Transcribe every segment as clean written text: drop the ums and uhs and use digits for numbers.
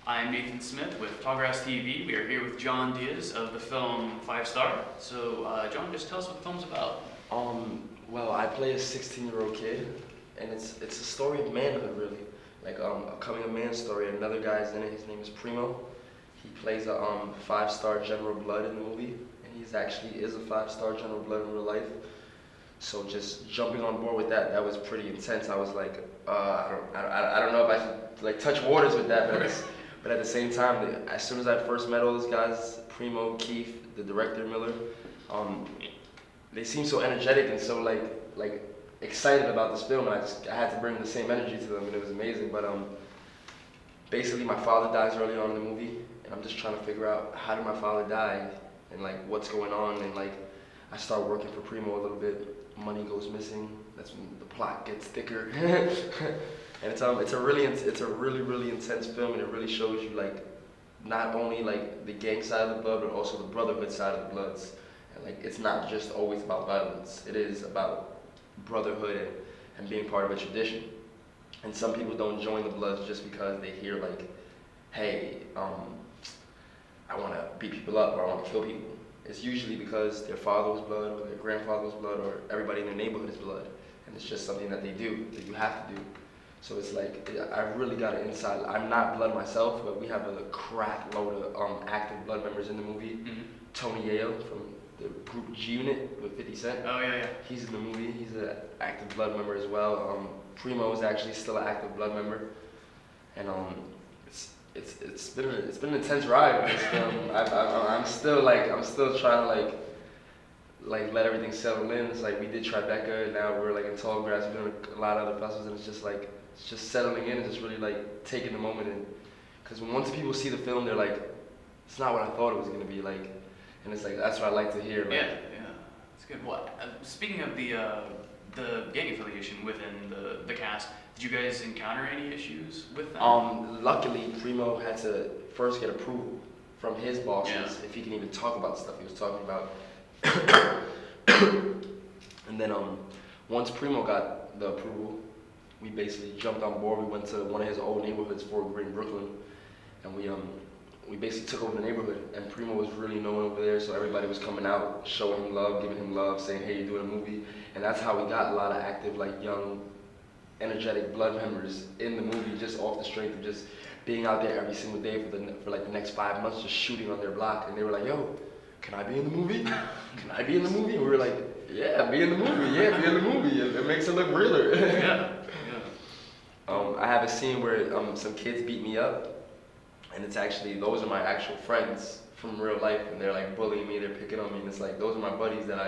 I'm Nathan Smith with Tallgrass TV. We are here with John Diaz of the film Five Star. So, John, just tell us what the film's about. Well, I play a 16-year-old kid, and it's a story of manhood, really. Like a coming of man story. Another guy's in it. His name is Primo. He plays a 5-star General Blood in the movie, and he's actually is a 5-star General Blood in real life. So just jumping on board with that was pretty intense. I was like, I don't know if I should like touch waters with that, but at the same time, as soon as I first met all those guys, Primo, Keith, the director Miller, they seemed so energetic and so like excited about this film, and I had to bring the same energy to them, and it was amazing. But basically, my father dies early on in the movie, and I'm just trying to figure out how did my father die, and like what's going on, and like I start working for Primo a little bit. Money goes missing. That's when the plot gets thicker, and it's a really intense film, and it really shows you like not only like the gang side of the blood, but also the brotherhood side of the Bloods. And like it's not just always about violence. It is about brotherhood and being part of a tradition. And some people don't join the Bloods just because they hear like, hey, I want to beat people up or I want to kill people. It's usually because their father was blood or their grandfather was blood or everybody in their neighborhood is blood. And it's just something that they do, that you have to do. So it's like, I really got an inside. I'm not blood myself, but we have a crap load of active blood members in the movie. Mm-hmm. Tony Yale from the group G Unit with 50 Cent. Oh, yeah. He's in the movie. He's an active blood member as well. Primo is actually still an active blood member. And it's been an intense ride with this film. I'm still trying to like let everything settle in. It's like we did Tribeca, and now we're like in Tallgrass. We're doing a lot of other festivals, and it's just settling in and just really like taking the moment in. Because once people see the film, they're like, it's not what I thought it was gonna be like, and it's like that's what I like to hear. Like, yeah, it's good. Well, speaking of the gang affiliation within the cast, did you guys encounter any issues with them? Luckily, Primo had to first get approval from his bosses if he can even talk about the stuff he was talking about. And then once Primo got the approval, we basically jumped on board. We went to one of his old neighborhoods, Fort Greene, Brooklyn, and we basically took over the neighborhood. And Primo was really known over there, so everybody was coming out, showing him love, giving him love, saying, "Hey, you're doing a movie." And that's how we got a lot of active, like young, energetic blood members in the movie, just off the strength of just being out there every single day for like the next 5 months, just shooting on their block. And they were like, "Yo, can I be in the movie? Can I be in the movie?" And we were like, "Yeah, be in the movie. Yeah, be in the movie. It makes it look realer." Yeah. I have a scene where some kids beat me up, and it's actually, those are my actual friends from real life, and they're like bullying me, they're picking on me, and it's like, those are my buddies that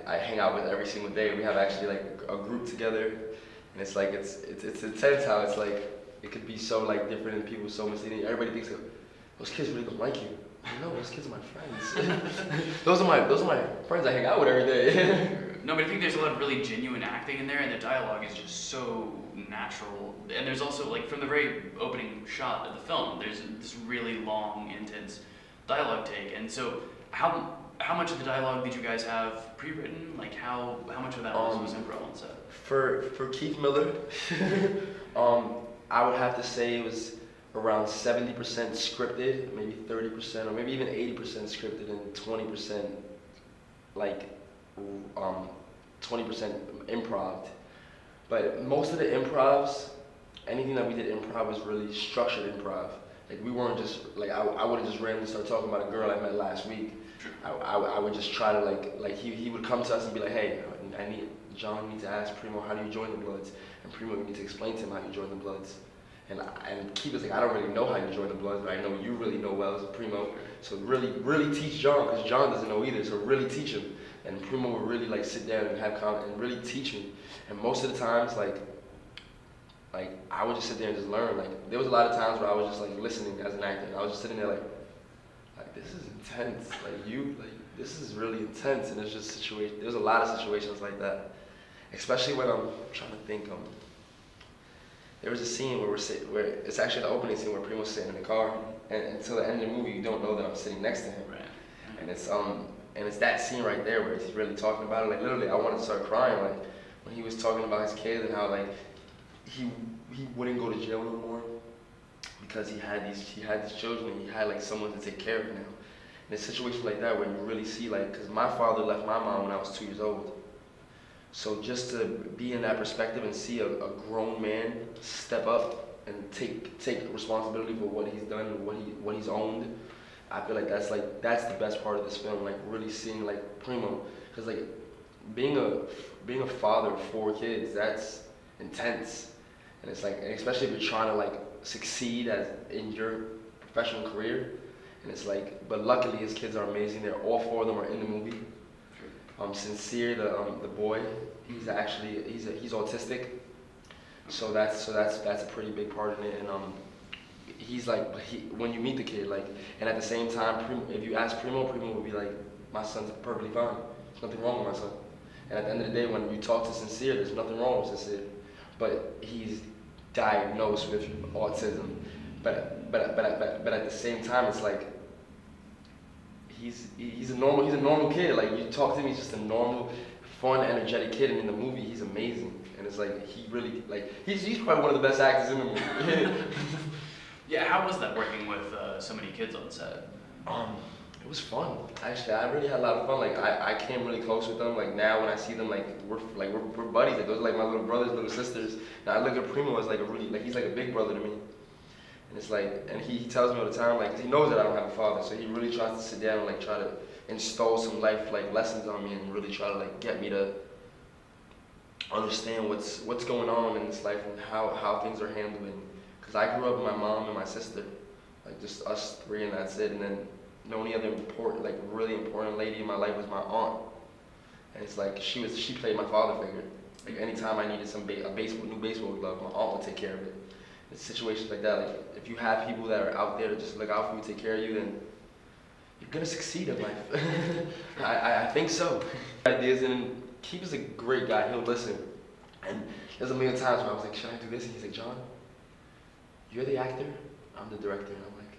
I hang out with every single day. We have actually like a group together, and it's like, it's intense how it's like, it could be so like different and people so misleading. Everybody thinks like, those kids really don't like you. No, those kids are my friends. those are my friends I hang out with every day. No, but I think there's a lot of really genuine acting in there, and the dialogue is just so natural. And there's also, like, from the very opening shot of the film, there's this really long, intense dialogue take. And so, how much of the dialogue did you guys have pre-written? Like, how much of that was improv on set? For Keith Miller, I would have to say it was around 70% scripted, maybe 30%, or maybe even 80% scripted, and 20% like 20% improv. But most of the improvs, anything that we did improv was really structured improv. Like we weren't just like I wouldn't just randomly start talking about a girl I met last week. I would just try to like he would come to us and be like, "Hey, John needs to ask Primo, how do you join the Bloods?" And Primo would need to explain to him how you join the Bloods. And Keith was like, "I don't really know how you join the Bloods, but I know you really know well as a Primo. So really teach John, because John doesn't know either. So really teach him." And Primo would really like sit down and have comment and really teach me. And most of the times, like I would just sit there and just learn. Like there was a lot of times where I was just like listening as an actor. And I was just sitting there like this is intense. This is really intense. And there's just there's a lot of situations like that. Especially when I'm trying to think. There was a scene where where it's actually the opening scene where Primo's sitting in the car, and until the end of the movie, you don't know that I'm sitting next to him. Right. And it's that scene right there where he's really talking about it. Like literally, I wanted to start crying. Like when he was talking about his kids and how like he wouldn't go to jail no more. because he had these children and he had like someone to take care of now. In a situation like that where you really see like, because my father left my mom when I was 2 years old. So just to be in that perspective and see a grown man step up and take responsibility for what he's done, what he's owned, I feel like that's the best part of this film. Like really seeing like Primo, because like being a father of 4 kids, that's intense, and it's like, and especially if you're trying to like succeed as in your professional career, and it's like, but luckily his kids are amazing. They're all 4 of them are in the movie. Sincere, the boy, he's autistic, so that's a pretty big part in it. And he's like, when you meet the kid, like, and at the same time, if you ask Primo will be like, my son's perfectly fine. There's nothing wrong with my son. And at the end of the day, when you talk to Sincere, there's nothing wrong with Sincere, but he's diagnosed with autism. But at the same time, it's like, he's a normal kid. Like you talk to him, he's just a normal, fun, energetic kid, and in the movie he's amazing. And it's like he really like he's probably one of the best actors in the movie. Yeah, how was that working with so many kids on set? It was fun. Actually, I really had a lot of fun. Like I came really close with them. Like now when I see them, like we're buddies. Like those are like my little brothers, little sisters. Now I look at Primo as like he's like a big brother to me. And it's like, and he tells me all the time, like, 'cause he knows that I don't have a father, so he really tries to sit down and like try to install some life like lessons on me and really try to like get me to understand what's going on in this life and how things are handled. Because I grew up with my mom and my sister, like just us 3 and that's it. And then the only other really important lady in my life was my aunt. And it's like she played my father figure. Like anytime I needed a new baseball glove, my aunt would take care of it. In situations like that, like if you have people that are out there to just look out for you, take care of you, then you're gonna succeed in life. I think so. Ideas, and he was a great guy. He'll listen. And there's a million times where I was like, should I do this? And he's like, John, you're the actor, I'm the director. And I'm like,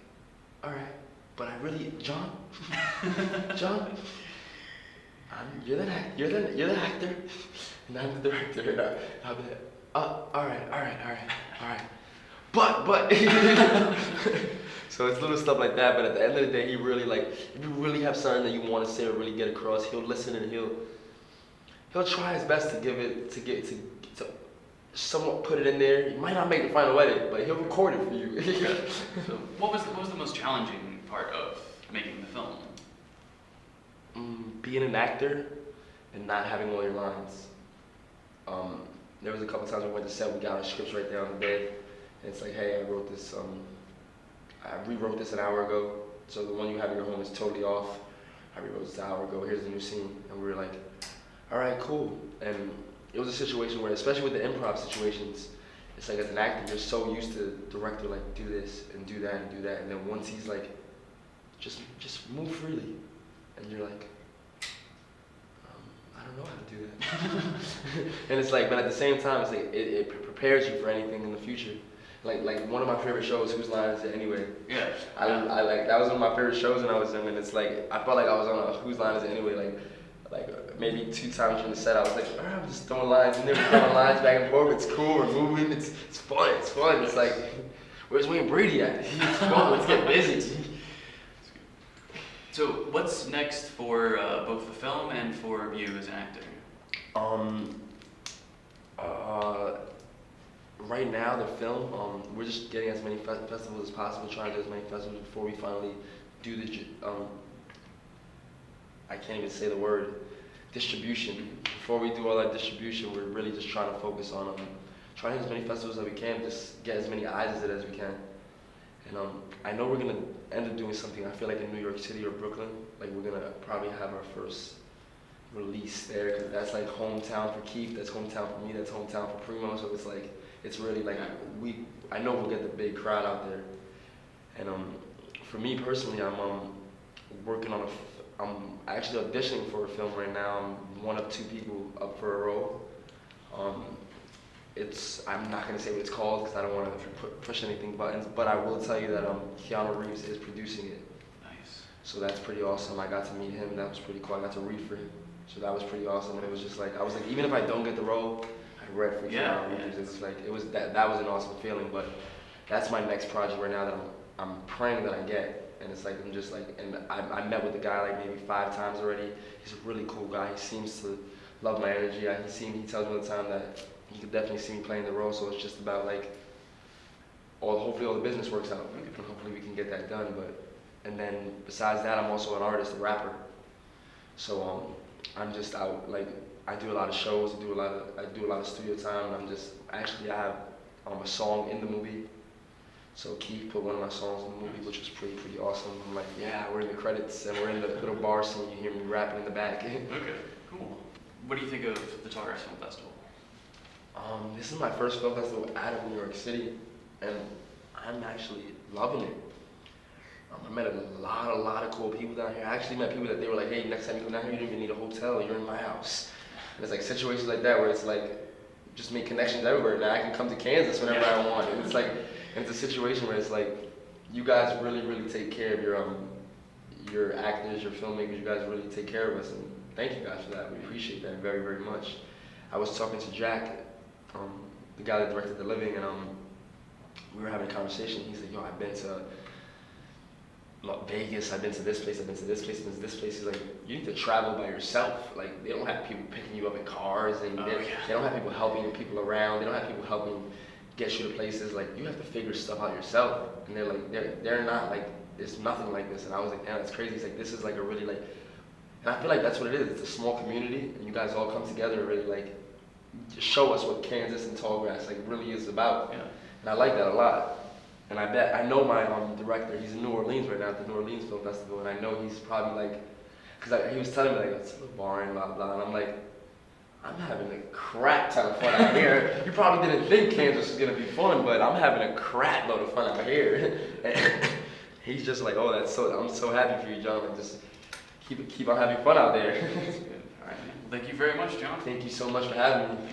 all right, but I really, John, you're the actor, and I'm the director. And I'll be like, all right. But so it's little stuff like that. But at the end of the day, he really like, if you really have something that you want to say or really get across, he'll listen and he'll try his best to somewhat put it in there. He might not make the final edit, but he'll record it for you. So what was the most challenging part of making the film? Being an actor and not having all your lines. There was a couple times we went to set, we got our scripts right there on the bed. And it's like, hey, I wrote this, I rewrote this an hour ago, so the one you have in your home is totally off. I rewrote this an hour ago, here's the new scene. And we were like, all right, cool. And it was a situation where, especially with the improv situations, it's like as an actor, you're so used to the director, like, do this and do that and do that. And then once he's like, just move freely. And you're like, I don't know how to do that. And it's like, but at the same time, it's like, it prepares you for anything in the future. Like one of my favorite shows, Whose Line Is It Anyway? Yeah. I like, that was one of my favorite shows when I was young, and it's like, I felt like I was on a Whose Line Is It Anyway, like maybe 2 times during the set, I was like, all right, I'm just throwing lines in there, we're throwing lines back and forth, it's cool, we're moving, it's fun, it's like, where's Wayne Brady at? It's fun, let's get busy. So what's next for both the film and for you as an actor? Right now, the film, we're just getting as many festivals as possible, trying to do as many festivals before we finally do the, I can't even say the word, distribution. Before we do all that distribution, we're really just trying to focus on trying to hit as many festivals as we can, just get as many eyes at it as we can. And I know we're gonna end up doing something, I feel like in New York City or Brooklyn, like we're gonna probably have our first release there, because that's like hometown for Keith, that's hometown for me, that's hometown for Primo, so it's like, it's really like, I know we'll get the big crowd out there. And for me personally, I'm working on I'm actually auditioning for a film right now. I'm one of 2 people up for a role. I'm not gonna say what it's called because I don't want to push anything buttons, but I will tell you that Keanu Reeves is producing it. Nice. So that's pretty awesome. I got to meet him. That was pretty cool. I got to read for him. So that was pretty awesome. And it was just like, I was like, even if I don't get the role, I read for Keanu Reeves. It's like, that was an awesome feeling. But that's my next project right now that I'm praying that I get. And it's like I'm just like, and I met with the guy like maybe 5 times already. He's a really cool guy. He seems to love my energy. He tells me all the time that he could definitely see me playing the role. So it's just about like, hopefully all the business works out, and hopefully we can get that done. And then besides that, I'm also an artist, a rapper. So I'm just out, like, I do a lot of shows, I do a lot of studio time. And I have a song in the movie. So Keith put one of my songs in the movie, which was pretty awesome. I'm like, yeah, we're in the credits and we're in the little bar scene. You hear me rapping in the back. Okay, cool. What do you think of the Tallgrass Film Festival? This is my first film festival out of New York City, and I'm actually loving it. I met a lot of cool people down here. I actually met people that they were like, hey, next time you come down here, you don't even need a hotel, you're in my house. And it's like situations like that where it's like, just make connections everywhere. Now I can come to Kansas whenever I want. And it's like, and it's a situation where it's like, you guys really take care of your actors, your filmmakers. You guys really take care of us, and thank you guys for that. We appreciate that very much. I was talking to Jack, the guy that directed The Living, and we were having a conversation. He's like, yo, I've been to Vegas, I've been to this place, I've been to this place, I've been to this place. He's like, you need to travel by yourself. Like, they don't have people picking you up in cars, and they don't have people helping people around. They don't have people helping get you to places. Like, you have to figure stuff out yourself. And they're like, they're not like, there's nothing like this. And I was like, damn, that's crazy. He's like, this is like a really like, and I feel like that's what it is. It's a small community, and you guys all come together and really like just show us what Kansas and Tallgrass like really is about. Yeah. And I like that a lot. And I know my director, he's in New Orleans right now at the New Orleans Film Festival, and I know he's probably like, because he was telling me like, it's a little boring, blah, blah, and I'm like, I'm having a crap ton of fun out here. You probably didn't think Kansas was gonna be fun, but I'm having a crap load of fun out here. And he's just like, oh, I'm so happy for you, John. Like, just keep on having fun out there. That's good. All right, man. Thank you very much, John. Thank you so much for having me.